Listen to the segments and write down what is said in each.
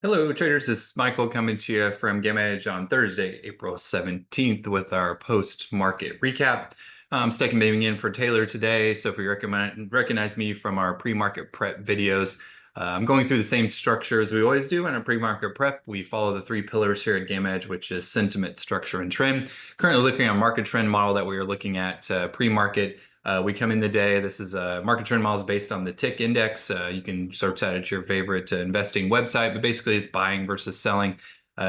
Hello, traders. This is Michael coming to you from GammaEdge on Thursday, April 17th with our post-market recap. I'm stepping in for Taylor today, so if you recognize me from our pre-market prep videos, I'm going through the same structure as we always do in our pre-market prep. We follow the three pillars here at GammaEdge, which is sentiment, structure, and trend. Currently looking at a market trend model that we are looking at pre-market. We come in the day. This is market trend models based on the tick index. You can search that at your favorite investing website, but basically it's buying versus selling.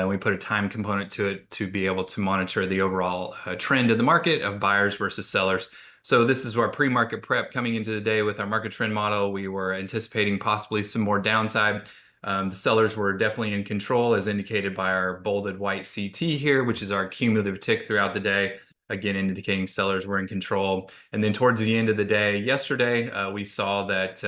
We put a time component to it to be able to monitor the overall trend in the market of buyers versus sellers. So this is our pre-market prep coming into the day with our market trend model. We were anticipating possibly some more downside. The sellers were definitely in control as indicated by our bolded white CT here, which is our cumulative tick throughout the day. Again, indicating sellers were in control. And then towards the end of the day yesterday, we saw that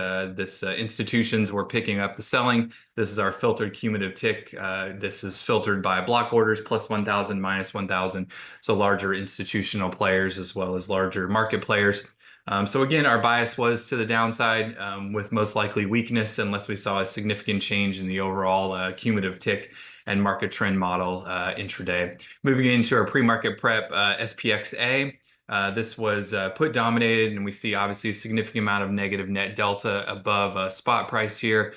institutions were picking up the selling. This is our filtered cumulative tick. This is filtered by block orders, plus 1,000, minus 1,000. So larger institutional players as well as larger market players. So again, our bias was to the downside with most likely weakness unless we saw a significant change in the overall cumulative tick and market trend model intraday. Moving into our pre-market prep, SPXA. This was put dominated, and we see obviously a significant amount of negative net delta above spot price here.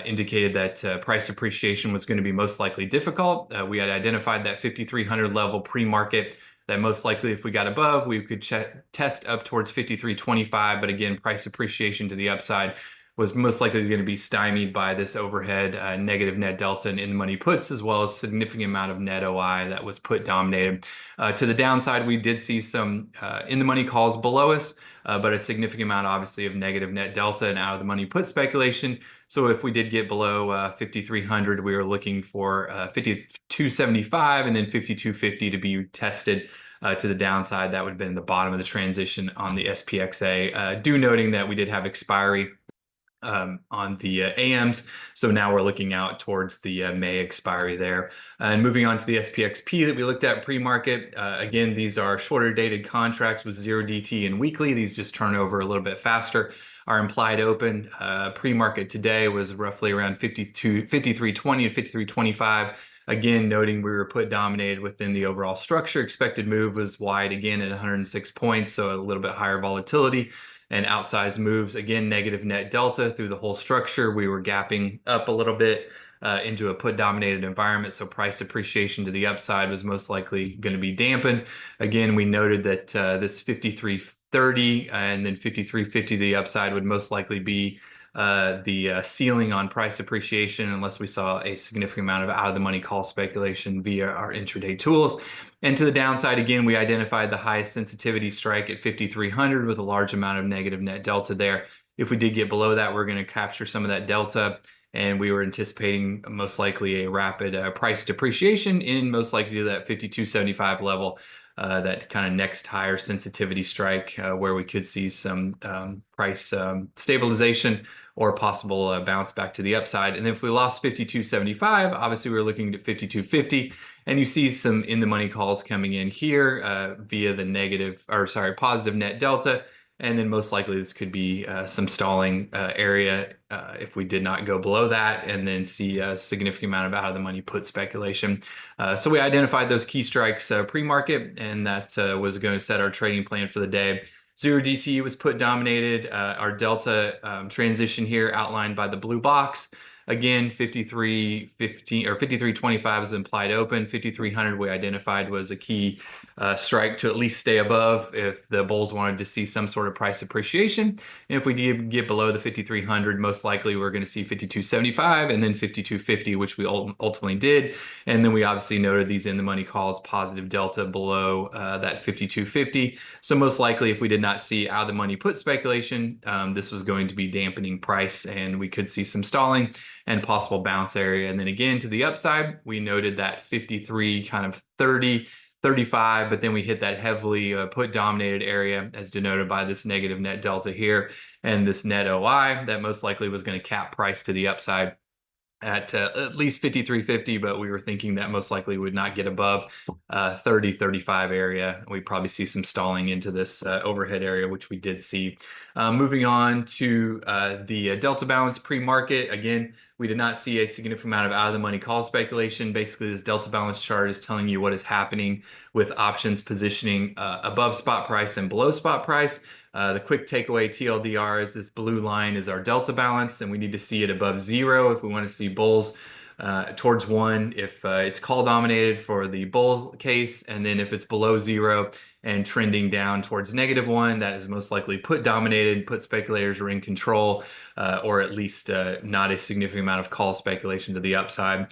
Indicated that price appreciation was going to be most likely difficult. We had identified that 5,300 level pre-market that most likely if we got above, we could test up towards 5,325. But again, price appreciation to the upside was most likely going to be stymied by this overhead negative net delta and in-the-money puts, as well as significant amount of net OI that was put dominated. To the downside, we did see some in-the-money calls below us, but a significant amount, obviously, of negative net delta and out-of-the-money put speculation. So if we did get below 5,300, we were looking for 5,275 and then 5,250 to be tested. To the downside, that would have been the bottom of the transition on the SPXA. Do noting that we did have expiry on the AMs. So now we're looking out towards the May expiry there. And moving on to the SPXP that we looked at pre-market. Again, these are shorter dated contracts with 0DT and weekly. These just turn over a little bit faster. Our implied open pre-market today was roughly around 53.20 to 53.25. Again, noting we were put dominated within the overall structure. Expected move was wide again at 106 points, so a little bit higher volatility and outsized moves. Again, negative net delta through the whole structure. We were gapping up a little bit into a put-dominated environment, so price appreciation to the upside was most likely going to be dampened. Again, we noted that this 53.30 and then 53.50 to the upside would most likely be the ceiling on price appreciation unless we saw a significant amount of out-of-the-money call speculation via our intraday tools. And to the downside, again, we identified the highest sensitivity strike at 5,300 with a large amount of negative net delta there. If we did get below that, we're going to capture some of that delta, and we were anticipating most likely a rapid price depreciation in most likely to that 5,275 level. That kind of next higher sensitivity strike where we could see some price stabilization or possible bounce back to the upside. And then if we lost 52.75, obviously we were looking at 52.50, and you see some in the money calls coming in here via the positive net delta. And then most likely this could be some stalling area if we did not go below that, and then see a significant amount of out of the money put speculation. So we identified those key strikes pre-market, and that was going to set our trading plan for the day. 0DT was put dominated. Our delta transition here outlined by the blue box. Again, 53.15 or 53.25 is implied open. 5,300 we identified was a key strike to at least stay above if the bulls wanted to see some sort of price appreciation. And if we did get below the 5,300, most likely we're going to see 52.75 and then 52.50, which we ultimately did. And then we obviously noted these in the money calls, positive delta below that 52.50. So most likely if we did not see out of the money put speculation, this was going to be dampening price, and we could see some stalling and possible bounce area. And then again, to the upside, we noted that 53 kind of 30, 35, but then we hit that heavily put dominated area as denoted by this negative net delta here and this net OI that most likely was going to cap price to the upside. at least 53.50, but we were thinking that most likely would not get above 30.35 area. We probably see some stalling into this overhead area, which we did see. Moving on to the Delta balance pre-market. Again, we did not see a significant amount of out-of-the-money call speculation. Basically, this Delta balance chart is telling you what is happening with options positioning above spot price and below spot price. The quick takeaway TLDR is this blue line is our delta balance, and we need to see it above 0 if we want to see bulls towards 1 if it's call dominated for the bull case, and then if it's below 0 and trending down towards -1, that is most likely put dominated, put speculators are in control, or at least not a significant amount of call speculation to the upside.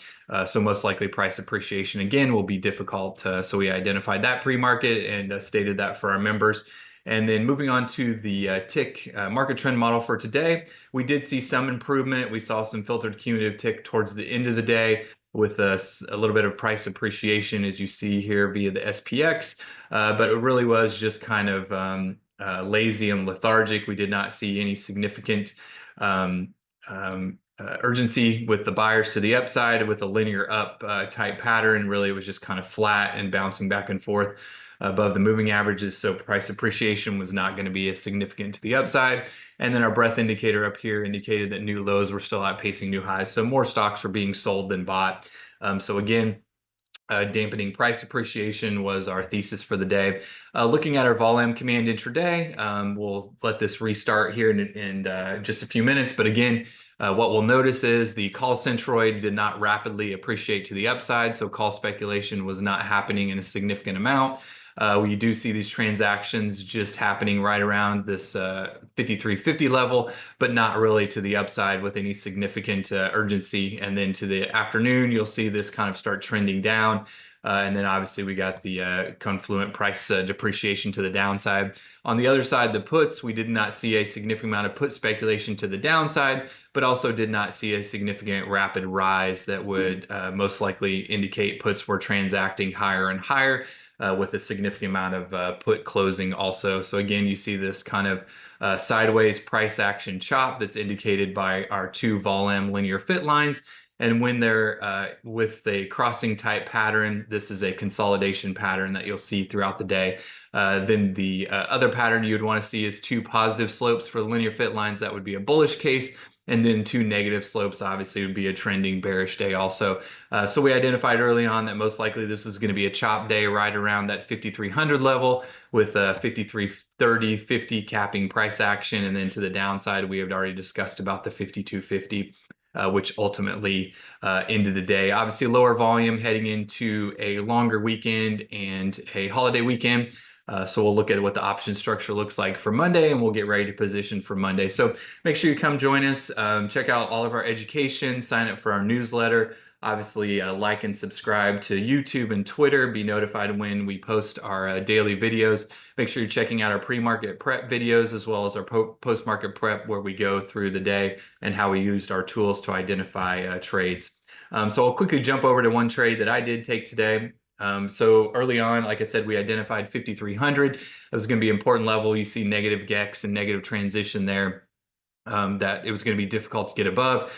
So most likely price appreciation again will be difficult. So we identified that pre-market and stated that for our members. And then moving on to the tick market trend model for today, we did see some improvement. We saw some filtered cumulative tick towards the end of the day with a little bit of price appreciation, as you see here via the SPX, but it really was just kind of lazy and lethargic. We did not see any significant urgency with the buyers to the upside with a linear up type pattern. Really, it was just kind of flat and bouncing back and forth above the moving averages, so price appreciation was not going to be as significant to the upside. And then our breadth indicator up here indicated that new lows were still outpacing new highs, so more stocks were being sold than bought. So again, dampening price appreciation was our thesis for the day. Looking at our volume command intraday, we'll let this restart here in just a few minutes. But again, what we'll notice is the call centroid did not rapidly appreciate to the upside, so call speculation was not happening in a significant amount. We do see these transactions just happening right around this 53.50 level, but not really to the upside with any significant urgency. And then to the afternoon, you'll see this kind of start trending down. And then obviously we got the confluent price depreciation to the downside. On the other side, the puts, we did not see a significant amount of put speculation to the downside, but also did not see a significant rapid rise that would most likely indicate puts were transacting higher and higher. With a significant amount of put closing also. So again, you see this kind of sideways price action chop that's indicated by our two vol-m linear fit lines. And when they're with a crossing type pattern, this is a consolidation pattern that you'll see throughout the day. Then the other pattern you'd want to see is two positive slopes for the linear fit lines. That would be a bullish case. And then two negative slopes obviously would be a trending bearish day also. So we identified early on that most likely this is going to be a chop day right around that 5,300 level with 53.30, 50 capping price action. And then to the downside, we had already discussed about the 52.50. Which ultimately ended the day. Obviously, lower volume heading into a longer weekend and a holiday weekend. So we'll look at what the option structure looks like for Monday, and we'll get ready to position for Monday. So make sure you come join us. Check out all of our education. Sign up for our newsletter. Obviously, like and subscribe to YouTube and Twitter. Be notified when we post our daily videos. Make sure you're checking out our pre-market prep videos as well as our post-market prep, where we go through the day and how we used our tools to identify trades. So I'll quickly jump over to one trade that I did take today. So early on, like I said, we identified 5,300. That was going to be an important level. You see negative GEX and negative transition there. That it was going to be difficult to get above.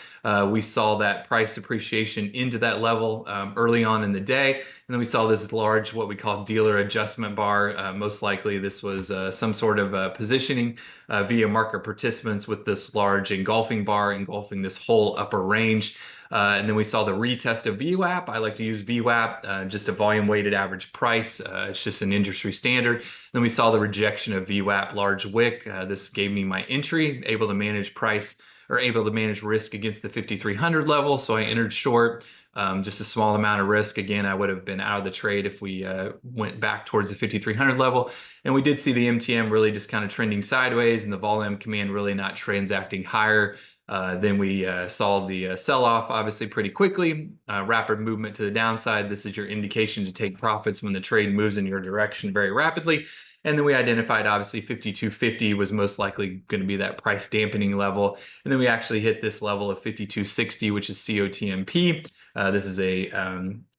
We saw that price appreciation into that level early on in the day. And then we saw this large, what we call dealer adjustment bar. Most likely this was some sort of positioning via market participants with this large engulfing bar engulfing this whole upper range. And then we saw the retest of VWAP. I like to use VWAP, just a volume weighted average price. It's just an industry standard. Then we saw the rejection of VWAP large wick. This gave me my entry, able to manage price or able to manage risk against the 5,300 level. So I entered short, just a small amount of risk. Again, I would have been out of the trade if we went back towards the 5,300 level. And we did see the MTM really just kind of trending sideways and the vol-m command really not transacting higher. Then we saw the sell-off obviously pretty quickly, rapid movement to the downside. This is your indication to take profits when the trade moves in your direction very rapidly. And then we identified obviously 52.50 was most likely going to be that price dampening level. And then we actually hit this level of 52.60, which is COTMP. This is a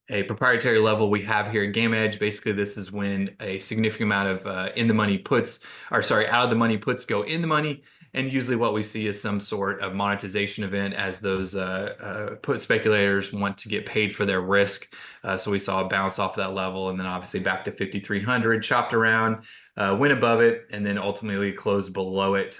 a proprietary level we have here at GammaEdge. Basically, this is when a significant amount of in the money puts, or sorry, out of the money puts go in the money. And usually what we see is some sort of monetization event as those put speculators want to get paid for their risk. So we saw a bounce off that level and then obviously back to 5,300, chopped around, went above it, and then ultimately closed below it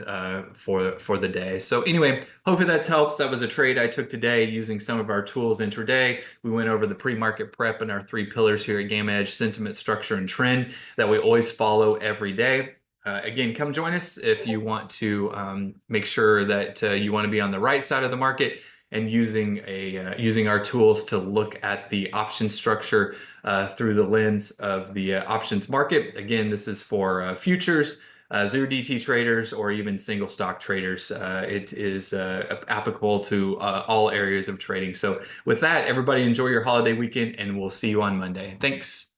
for the day. So anyway, hopefully that helps. That was a trade I took today using some of our tools intraday. We went over the pre-market prep and our three pillars here at GammaEdge: sentiment, structure, and trend that we always follow every day. Again, come join us if you want to make sure that you want to be on the right side of the market and using our tools to look at the option structure through the lens of the options market. Again, this is for futures, zero DT traders, or even single stock traders. It is applicable to all areas of trading. So with that, everybody enjoy your holiday weekend, and we'll see you on Monday. Thanks.